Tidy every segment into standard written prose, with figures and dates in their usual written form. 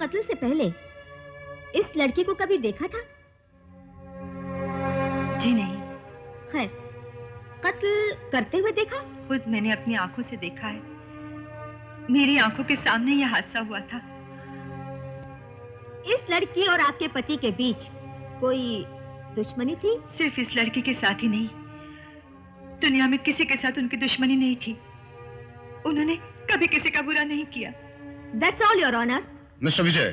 कत्ल से पहले इस लड़की को कभी देखा था? जी नहीं। खैर, कत्ल करते हुए देखा? खुद मैंने अपनी आंखों से देखा है। मेरी आंखों के सामने यह हादसा हुआ था। इस लड़की और आपके पति के बीच कोई दुश्मनी थी? सिर्फ इस लड़की के साथ ही नहीं, दुनिया में किसी के साथ उनकी दुश्मनी नहीं थी। उन्होंने कभी किसी का बुरा नहीं किया। That's all, Your Honor. Mr. Vijay,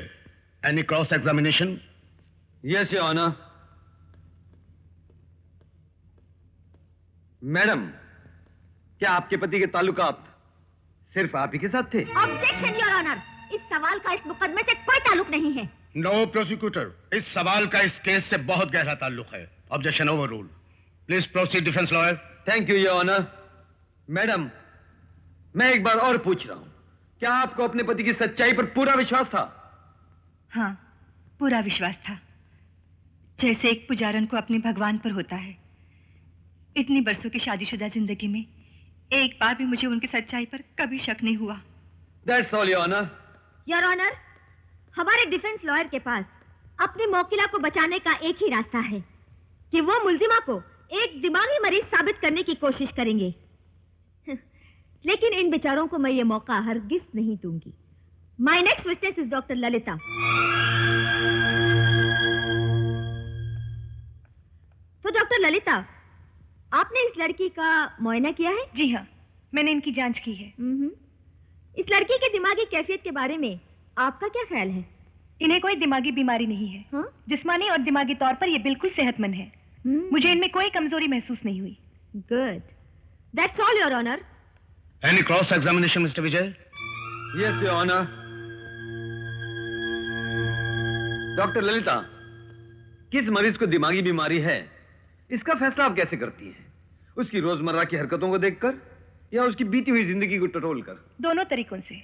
any cross-examination? Yes, Your Honor. Madam, क्या आपके पति के ताल्लुकात सिर्फ आप ही के साथ थे? Objection, Your Honor. इस सवाल का इस मुकदमे से कोई ताल्लुक नहीं है। No, prosecutor. इस सवाल का इस केस से बहुत गहरा ताल्लुक है। Objection overruled. Please proceed, defense lawyer. Thank you, Your Honor. Madam, मैं एक बार और पूछ रहा हूं, क्या आपको अपने पति की सच्चाई पर पूरा विश्वास था? हाँ, पूरा विश्वास था, जैसे एक पुजारन को अपने भगवान पर होता है। इतनी बरसों की शादीशुदा जिंदगी में एक बार भी मुझे उनकी सच्चाई पर कभी शक नहीं हुआ। That's all, Your Honor. Your Honor, हमारे डिफेंस लॉयर के पास अपनी मौकिला को बचाने का एक ही रास्ता है कि वो मुल्जिमा को एक दिमागी मरीज साबित करने की कोशिश करेंगे। लेकिन इन बेचारों को मैं ये मौका हरगिज नहीं दूंगी। My next witness is Dr. Lalita. तो डॉक्टर ललिता, आपने इस लड़की का मुआयना किया है? जी हाँ, मैंने इनकी जांच की है। इस लड़की के दिमागी कैफियत के बारे में आपका क्या ख्याल है? इन्हें कोई दिमागी बीमारी नहीं है। हाँ? जिस्मानी और दिमागी तौर पर ये बिल्कुल सेहतमंद है। मुझे इनमें कोई कमजोरी महसूस नहीं हुई। Good. That's all, Your Honor. Any cross-examination, Mr. Vijay? Yes, Your Honor. Doctor Lalita, किस मरीज को दिमागी बीमारी है, इसका फैसला आप कैसे करती हैं? उसकी रोजमर्रा की हरकतों को देखकर या उसकी बीती हुई जिंदगी को टटोल कर? दोनों तरीकों से।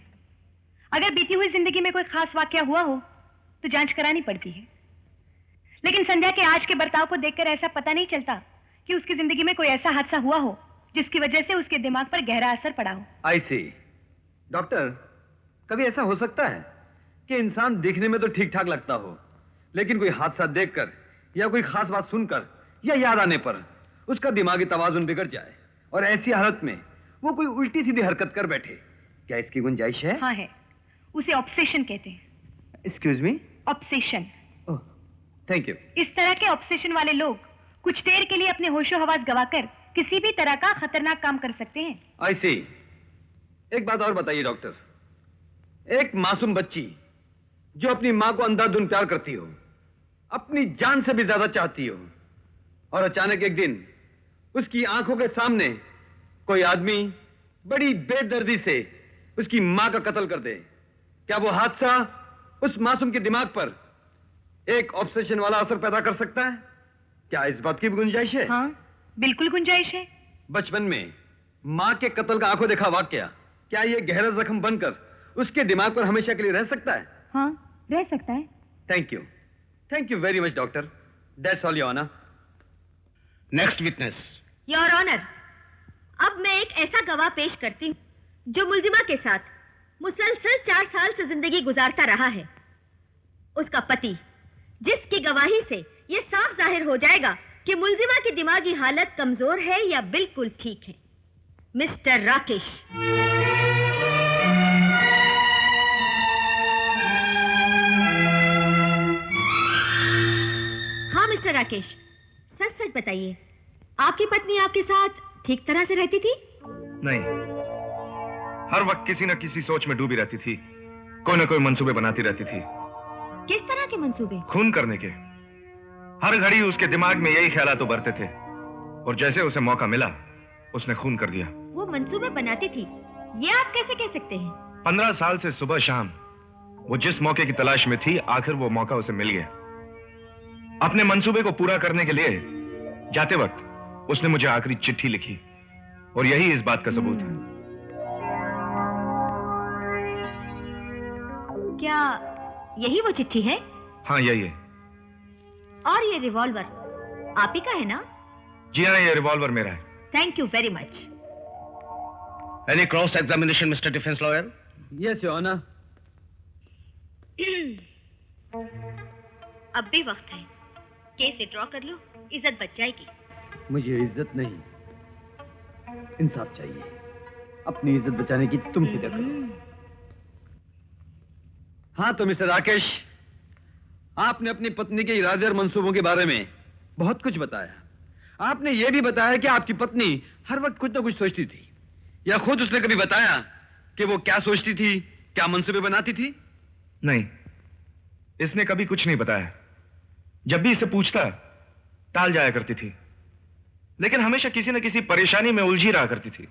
अगर बीती हुई जिंदगी में कोई खास वाकया हुआ हो तो जांच करानी पड़ती है, लेकिन संध्या के आज के बर्ताव को देखकर ऐसा पता नहीं चलता कि उसकी जिंदगी में कोई ऐसा हादसा हुआ हो जिसकी वजह से उसके दिमाग पर गहरा असर पड़ा हो। आई सी। डॉक्टर, कभी ऐसा हो सकता है कि इंसान दिखने में तो ठीक ठाक लगता हो, लेकिन कोई हादसा देखकर या कोई खास बात सुनकर या याद आने पर उसका दिमागी तवाजुन बिगड़ जाए और ऐसी हालत में वो कोई उल्टी सीधी हरकत कर बैठे? क्या इसकी गुंजाइश है? हाँ है। उसे ऑब्सेशन कहते हैं। Excuse me? Obsession. Oh, thank you. इस तरह के ऑब्सेशन वाले लोग कुछ देर के लिए अपने होशो हवास गवाकर किसी भी तरह का खतरनाक काम कर सकते हैं। आई सी। एक बात और बताइए डॉक्टर, एक मासूम बच्ची जो अपनी मां को अंधाधुंध प्यार करती हो, अपनी जान से भी ज्यादा चाहती हो, और अचानक एक दिन उसकी आंखों के सामने कोई आदमी बड़ी बेदर्दी से उसकी मां का कत्ल कर दे, क्या वो हादसा उस मासूम के दिमाग पर एक ऑब्सेशन वाला असर पैदा कर सकता है? क्या इस बात की भी गुंजाइश है? हाँ, बिल्कुल गुंजाइश है। बचपन में मां के कत्ल का आंखों देखा वाकया, क्या ये गहरा जख्म बनकर उसके दिमाग पर हमेशा के लिए रह सकता है? हाँ, रह सकता है। Thank you very much doctor. That's all your honour. Next witness. Your honour, अब मैं एक ऐसा गवाह पेश करती हूँ जो मुल्जिमा के साथ मुसलसल 4 साल से जिंदगी गुजारता रहा है। उसका पति, जिसकी गवाही से यह साफ जाहिर हो जाएगा कि मुल्जिमा की दिमागी हालत कमजोर है या बिल्कुल ठीक है। मिस्टर राकेश। हाँ मिस्टर राकेश, सच सच बताइए, आपकी पत्नी आपके साथ ठीक तरह से रहती थी? नहीं, हर वक्त किसी न किसी सोच में डूबी रहती थी, कोई न कोई मंसूबे बनाती रहती थी। किस तरह के मंसूबे? खून करने के। हर घड़ी उसके दिमाग में यही ख्यालात उभरते थे, और जैसे उसे मौका मिला उसने खून कर दिया। वो मंसूबे बनाती थी, ये आप कैसे कह सकते हैं? 15 साल से सुबह शाम वो जिस मौके की तलाश में थी, आखिर वो मौका उसे मिल गया। अपने मंसूबे को पूरा करने के लिए जाते वक्त उसने मुझे आखिरी चिट्ठी लिखी, और यही इस बात का सबूत है। क्या यही वो चिट्ठी है? हाँ, यही है। और ये रिवॉल्वर आप ही का है ना? जी हाँ, ये रिवॉल्वर मेरा है। Thank you very much. Any cross examination mister defence lawyer? Yes your honour. अब भी वक्त है, केस विड्रॉ कर लो, इज्जत बच जाएगी। मुझे इज्जत नहीं, इंसाफ चाहिए। अपनी इज्जत बचाने की तुम फिक्र करो। हाँ तो मिस्टर राकेश, आपने अपनी पत्नी के इरादे और मंसूबों के बारे में बहुत कुछ बताया। आपने यह भी बताया कि आपकी पत्नी हर वक्त कुछ ना कुछ सोचती थी, या खुद उसने कभी बताया कि वो क्या सोचती थी, क्या मंसूबे बनाती थी? नहीं, इसने कभी कुछ नहीं बताया। जब भी इसे पूछता टाल जाया करती थी, लेकिन हमेशा किसी न किसी परेशानी में उलझी रहा करती थी।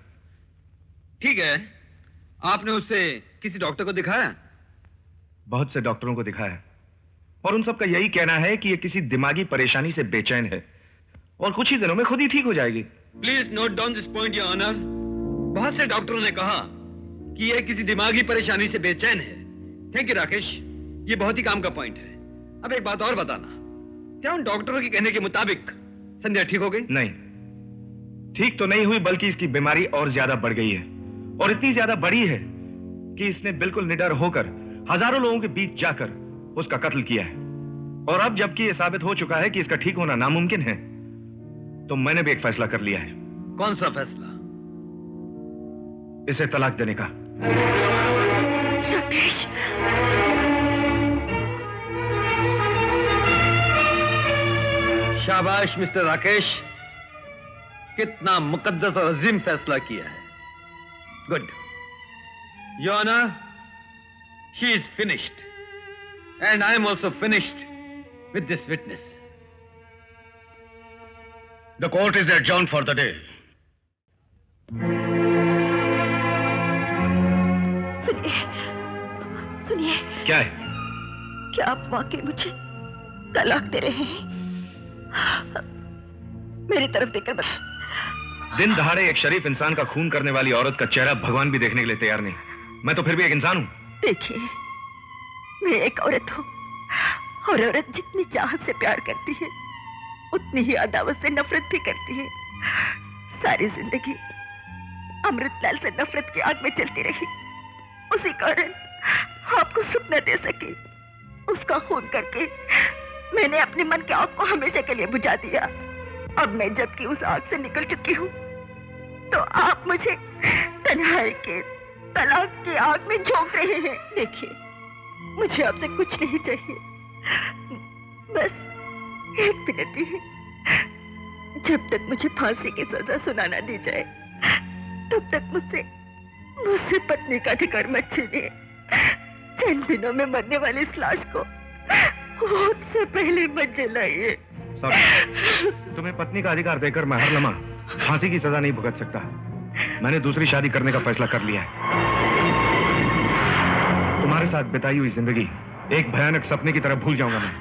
ठीक है, आपने उससे किसी डॉक्टर को दिखाया? बहुत से डॉक्टरों को दिखाया और उन सब का यही कहना है कि ये किसी दिमागी परेशानी से बेचैन है और कुछ ही दिनों में खुद ही ठीक हो जाएगी। Please note down this point your honour. बहुत से डॉक्टरों ने कहा कि ये किसी दिमागी परेशानी से बेचैन है। थैंक यू राकेश, ये बहुत ही काम का पॉइंट है। अब एक बात और बताना, क्या उन डॉक्टरों के कहने के मुताबिक संध्या ठीक हो गई? नहीं, ठीक तो नहीं हुई, बल्कि इसकी बीमारी और ज्यादा बढ़ गई है, और इतनी ज्यादा बड़ी है कि इसने बिल्कुल निडर होकर हजारों लोगों के बीच जाकर उसका कत्ल किया है। और अब जबकि यह साबित हो चुका है कि इसका ठीक होना नामुमकिन है, तो मैंने भी एक फैसला कर लिया है। कौन सा फैसला? इसे तलाक देने का। राकेश, शाबाश मिस्टर राकेश, कितना मुकद्दस और अजीम फैसला किया है। Good your honour, she is finished and I am also finished with this witness. The court is adjourned for the day. सुनिए, क्या है? क्या आप वाकई मुझे तलाक दे रहे हैं? मेरी तरफ देखकर बता। दिन दहाड़े एक शरीफ इंसान का खून करने वाली औरत का चेहरा भगवान भी देखने के लिए तैयार नहीं। मैं तो फिर भी एक इंसान हूं। देखिए, मैं एक औरत हूं, और औरत जितनी चाहत से प्यार करती है, उतनी ही अदावत से नफरत भी करती है। सारी जिंदगी अमृतलाल से नफरत की आग में चलती रही, उसी कारण आपको सुख न दे सकी। उसका खून करके मैंने अपने मन के आग को हमेशा के लिए बुझा दिया। अब मैं जबकि उस आग से निकल चुकी हूँ, तो आप मुझे तन्हाई के तलाक की आग में झोंक रहे हैं। देखिए, मुझे आपसे कुछ नहीं चाहिए, बस एक विनती है, जब तक मुझे फांसी की सजा सुना ना दी जाए, तब तक मुझसे पत्नी का अधिकार मत छीनिए। चंद दिनों में मरने वाली इस लाश को मौत से पहले मत जलाइए। तुम्हें पत्नी का अधिकार देकर मैं हर लम्हा फांसी की सजा नहीं भुगत सकता। मैंने दूसरी शादी करने का फैसला कर लिया है। तुम्हारे साथ बिताई हुई जिंदगी एक भयानक सपने की तरह भूल जाऊंगा मैं।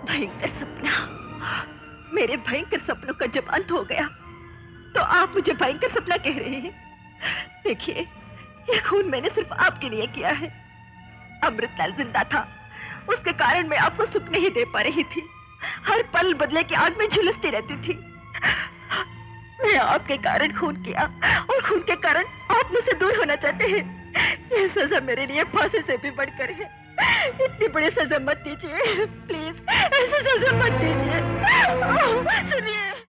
भयंकर सपना? मेरे भयंकर सपनों का जब अंत हो गया, तो आप मुझे भयंकर सपना कह रहे हैं? देखिए, यह खून मैंने सिर्फ आपके लिए किया है। अमृतलाल जिंदा था, उसके कारण मैं आपको सुख नहीं दे पा रही थी। हर पल बदले की आग में झुलसती रहती थी। मैं आपके कारण खून किया, और खून के कारण आप मुझसे दूर होना चाहते हैं। यह सजा मेरे लिए फांसी से भी बढ़कर है। इतनी बड़ी सजा मत दीजिए, प्लीज, ऐसी सजा मत दीजिए। सुनिए।